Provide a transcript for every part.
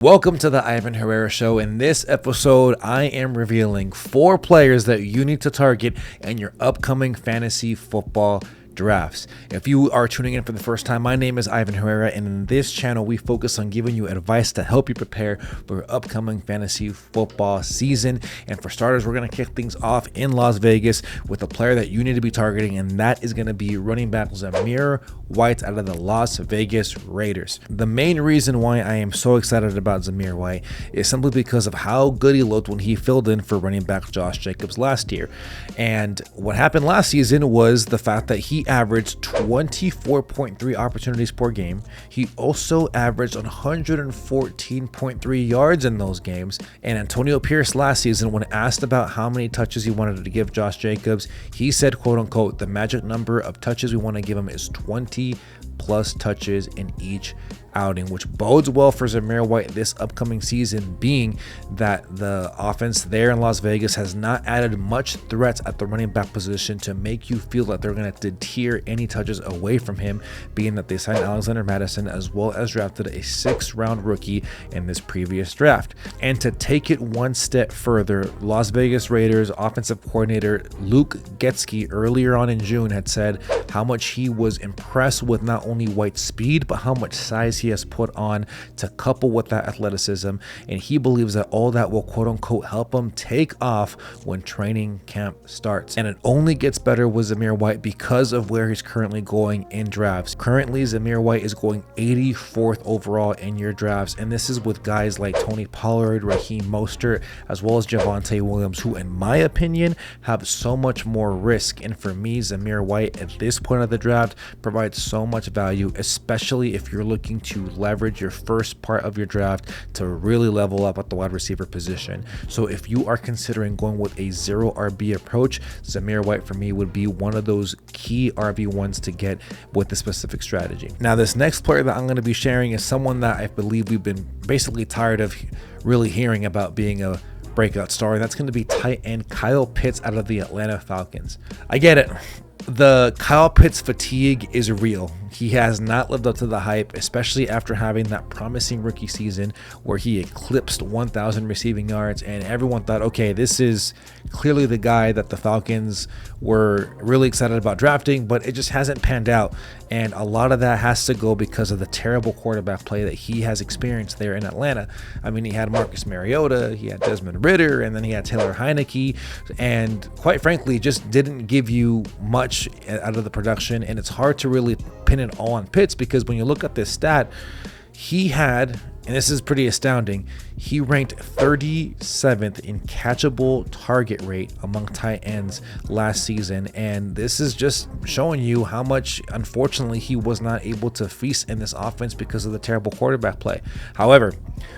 Welcome to the Ivan Herrera Show. In this episode, I am revealing 4 players that you need to target in your upcoming fantasy football drafts. If you are tuning in for the first time, my name is Ivan Herrera, and in this channel, we focus on giving you advice to help you prepare for your upcoming fantasy football season. And for starters, we're going to kick things off in Las Vegas with a player that you need to be targeting, and that is going to be running back Zamir White out of the Las Vegas Raiders. The main reason why I am so excited about Zamir White is simply because of how good he looked when he filled in for running back Josh Jacobs last year. And what happened last season was the fact that he averaged 24.3 opportunities per game. He also averaged 114.3 yards in those games. And Antonio Pierce last season, when asked about how many touches he wanted to give Josh Jacobs, he said, quote unquote, the magic number of touches we want to give him is 20 plus touches in each outing, which bodes well for Zamir White this upcoming season, being that the offense there in Las Vegas has not added much threats at the running back position to make you feel that they're going to deter any touches away from him, being that they signed Alexander Madison as well as drafted a 6th-round rookie in this previous draft. And to take it one step further, Las Vegas Raiders offensive coordinator Luke Getsky earlier on in June had said how much he was impressed with not only White's speed, but how much size he has put on to couple with that athleticism, and he believes that all that will quote unquote help him take off when training camp starts. And it only gets better with Zamir White because of where he's currently going in drafts. Currently, Zamir White is going 84th overall in your drafts, and this is with guys like Tony Pollard, Raheem Mostert, as well as Javonte Williams, who in my opinion have so much more risk. And for me, Zamir White at this point of the draft provides so much value, especially if you're looking to leverage your first part of your draft to really level up at the wide receiver position. So if you are considering going with a 0 RB approach, Zamir White for me would be one of those key RB1s to get with the specific strategy. Now, this next player that I'm going to be sharing is someone that I believe we've been basically tired of really hearing about being a breakout star, and that's going to be tight end Kyle Pitts out of the Atlanta Falcons. I get it. The Kyle Pitts fatigue is real. He has not lived up to the hype, especially after having that promising rookie season where he eclipsed 1,000 receiving yards, and everyone thought, okay, this is clearly the guy that the Falcons were really excited about drafting, but it just hasn't panned out. And a lot of that has to go because of the terrible quarterback play that he has experienced there in Atlanta. I mean, he had Marcus Mariota, he had Desmond Ridder, and then he had Taylor Heineke, and quite frankly, just didn't give you much out of the production. And it's hard to really pin it all on Pitts because when you look at this stat, he had, and this is pretty astounding, he ranked 37th in catchable target rate among tight ends last season. And this is just showing you how much, unfortunately, he was not able to feast in this offense because of the terrible quarterback play. However,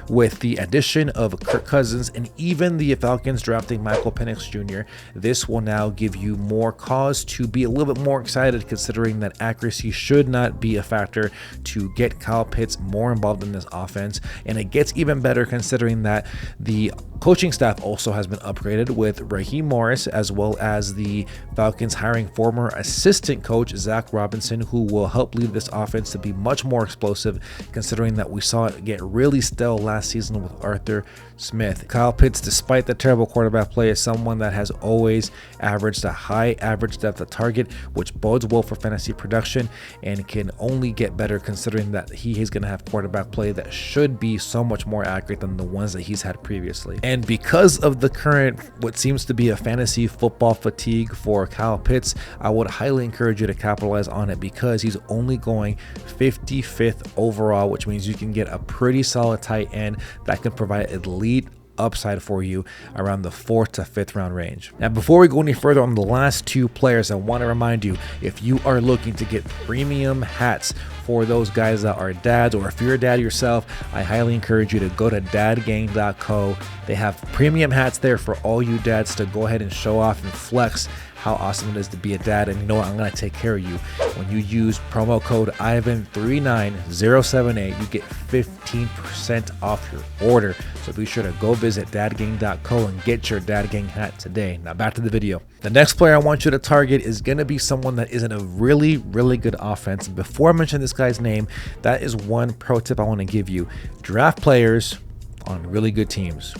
with the addition of Kirk Cousins and even the Falcons drafting Michael Penix Jr., this will now give you more cause to be a little bit more excited, considering that accuracy should not be a factor to get Kyle Pitts more involved in this offense. And it gets even better considering that the coaching staff also has been upgraded with Raheem Morris, as well as the Falcons hiring former assistant coach Zach Robinson, who will help lead this offense to be much more explosive, considering that we saw it get really stale last season with Arthur Smith. Kyle Pitts, despite the terrible quarterback play, is someone that has always averaged a high average depth of target, which bodes well for fantasy production and can only get better considering that he is going to have quarterback play that should be so much more accurate than the ones that he's had previously. And because of the current, what seems to be a fantasy football fatigue for Kyle Pitts, I would highly encourage you to capitalize on it because he's only going 55th overall, which means you can get a pretty solid tight end that can provide elite upside for you around the 4th to 5th round range. Now, before we go any further on the last 2 players, I want to remind you, if you are looking to get premium hats for those guys that are dads, or if you're a dad yourself, I highly encourage you to go to dadgang.co. They have premium hats there for all you dads to go ahead and show off and flex how awesome it is to be a dad. And you know what? I'm going to take care of you. When you use promo code IVAN39078, you get 15% off your order. So be sure to go visit dadgang.co and get your Dad Gang hat today. Now back to the video. The next player I want you to target is going to be someone that is in a really, really good offense. Before I mention this guy's name, that is one pro tip I want to give you. Draft players on really good teams.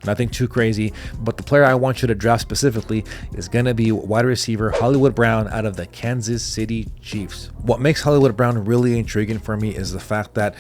Nothing too crazy, but the player I want you to draft specifically is going to be wide receiver Hollywood Brown out of the Kansas City Chiefs. What makes Hollywood Brown really intriguing for me is the fact that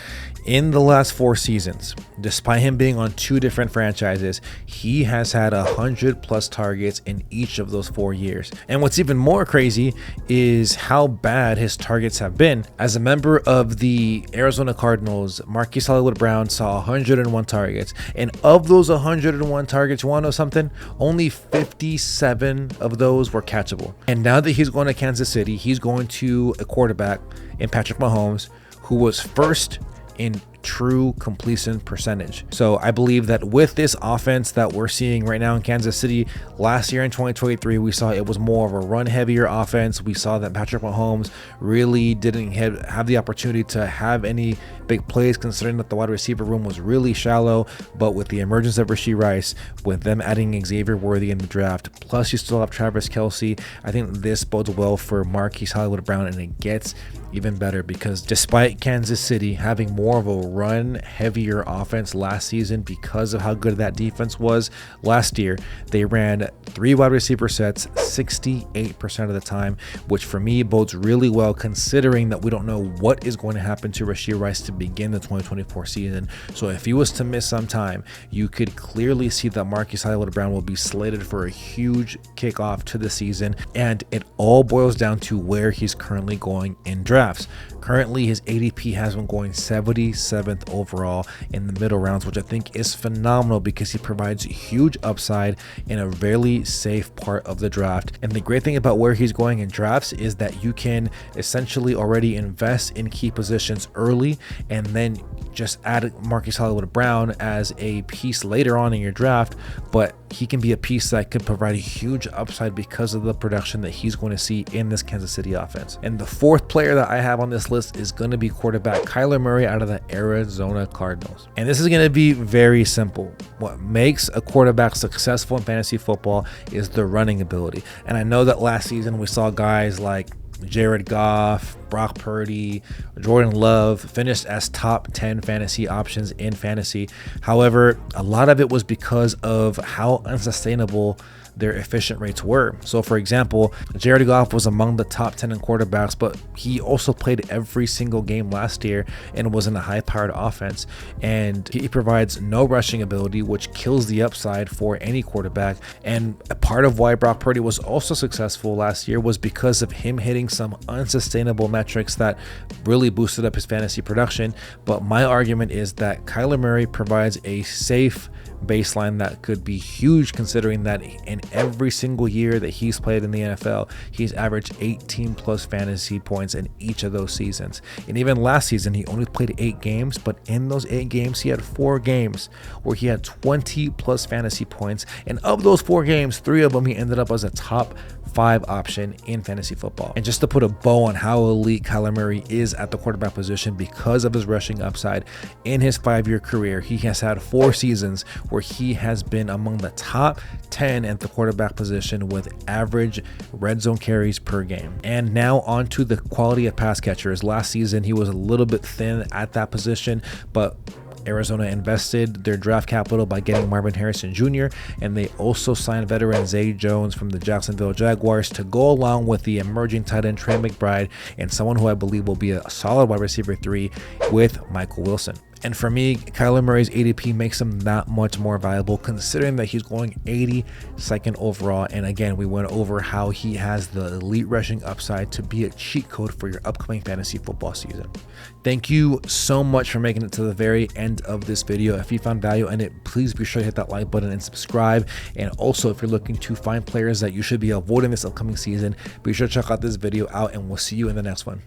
in the last 4 seasons, despite him being on 2 different franchises, he has had 100+ targets in each of those 4 years. And what's even more crazy is how bad his targets have been. As a member of the Arizona Cardinals, Marquise Hollywood Brown saw 101 targets, and of those 101 targets, you want to know something? Only 57 of those were catchable. And now that he's going to Kansas City, he's going to a quarterback in Patrick Mahomes, who was first in true completion percentage. So I believe that with this offense that we're seeing right now in Kansas City, last year in 2023, we saw it was more of a run heavier offense. We saw that Patrick Mahomes really didn't have the opportunity to have any big plays, considering that the wide receiver room was really shallow. But with the emergence of Rashee Rice, with them adding Xavier Worthy in the draft, plus you still have Travis Kelce, I think this bodes well for Marquise Hollywood Brown, and it gets even better because despite Kansas City having more of a run heavier offense last season because of how good that defense was last year, they ran 3 wide receiver sets 68% of the time, which for me bodes really well considering that we don't know what is going to happen to Rashee Rice to begin the 2024 season. So if he was to miss some time, you could clearly see that Marquise Hollywood Brown will be slated for a huge kickoff to the season, and it all boils down to where he's currently going in drafts. Currently, his ADP has him going 77th overall in the middle rounds, which I think is phenomenal because he provides huge upside in a really safe part of the draft. And the great thing about where he's going in drafts is that you can essentially already invest in key positions early and then just add Marquise Hollywood Brown as a piece later on in your draft, but he can be a piece that could provide a huge upside because of the production that he's going to see in this Kansas City offense. And the 4th player that I have on this list is going to be quarterback Kyler Murray out of the Arizona Cardinals. And this is going to be very simple. What makes a quarterback successful in fantasy football is the running ability. And I know that last season we saw guys like Jared Goff, Brock Purdy, Jordan Love finished as top 10 fantasy options in fantasy. However, a lot of it was because of how unsustainable their efficient rates were. So for example, Jared Goff was among the top 10 in quarterbacks, but he also played every single game last year and was in a high-powered offense. And he provides no rushing ability, which kills the upside for any quarterback. And a part of why Brock Purdy was also successful last year was because of him hitting some unsustainable metrics that really boosted up his fantasy production. But my argument is that Kyler Murray provides a safe baseline that could be huge, considering that in every single year that he's played in the NFL, he's averaged 18+ fantasy points in each of those seasons. And even last season, he only played 8 games, but in those 8 games, he had 4 games where he had 20+ fantasy points. And of those 4 games, 3 of them he ended up as a top 5 option in fantasy football. And just to put a bow on how elite Kyler Murray is at the quarterback position because of his rushing upside, in his 5-year career, he has had 4 seasons where he has been among the top 10 at the quarterback position with average red zone carries per game. And now on to the quality of pass catchers. Last season, he was a little bit thin at that position, but Arizona invested their draft capital by getting Marvin Harrison Jr., and they also signed veteran Zay Jones from the Jacksonville Jaguars to go along with the emerging tight end Trey McBride and someone who I believe will be a solid wide receiver 3 with Michael Wilson. And for me, Kyler Murray's ADP makes him that much more valuable, considering that he's going 82nd overall. And again, we went over how he has the elite rushing upside to be a cheat code for your upcoming fantasy football season. Thank you so much for making it to the very end of this video. If you found value in it, please be sure to hit that like button and subscribe. And also, if you're looking to find players that you should be avoiding this upcoming season, be sure to check out this video out, and we'll see you in the next one.